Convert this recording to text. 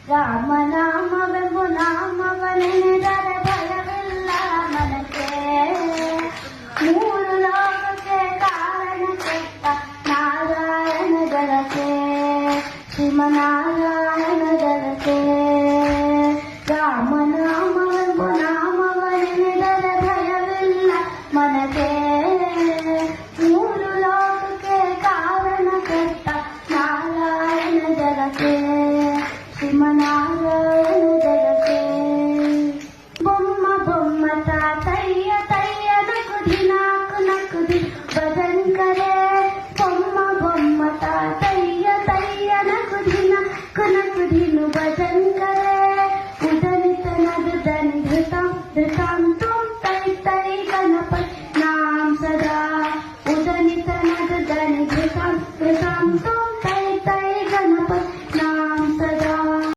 ರಾಮನಾಮವೆಂಬು ನಾಮವನೆನೆದರೆ ಭಯವಿಲ್ಲ ಮನಕ್ಕೆ. ಮೂರು ಲೋಕಕ್ಕೆ ಕಾರಣ ಕೆಟ್ಟ ನಾರಾಯಣ ಜಲಕ್ಕೆ, ಶ್ರೀಮನಾರಾಯಣ ಜಲಕ್ಕೆ. ರಾಮನಾಮವೆಂಬು ನಾಮವನೆನೆದರೆ ಭಯವಿಲ್ಲ ಮನಕ್ಕೆ. ಮೂರು ಲೋಕಕ್ಕೆ ಕಾರಣ ಕೆಟ್ಟ ನಾರಾಯಣ ಜಲಕ್ಕೆ, ಶ್ರೀಮನಾರಾಯಣ ಜಲಕ್ಕೆ. ಬೊಮ್ಮ ಬೊಮ್ಮ ತಾತಯ್ಯ ತಯ್ಯ ನಕುದಿ ನಾಕು ನಕುದಿ ಭಜನ್ ಕರೆ. ಬೊಮ್ಮ ಬೊಮ್ಮ ತಾತಯ್ಯ ತಯ್ಯ ನಕುದಿ ನಾಕು ನಕುದಿನು ಭಜನ್ ಕರೆ.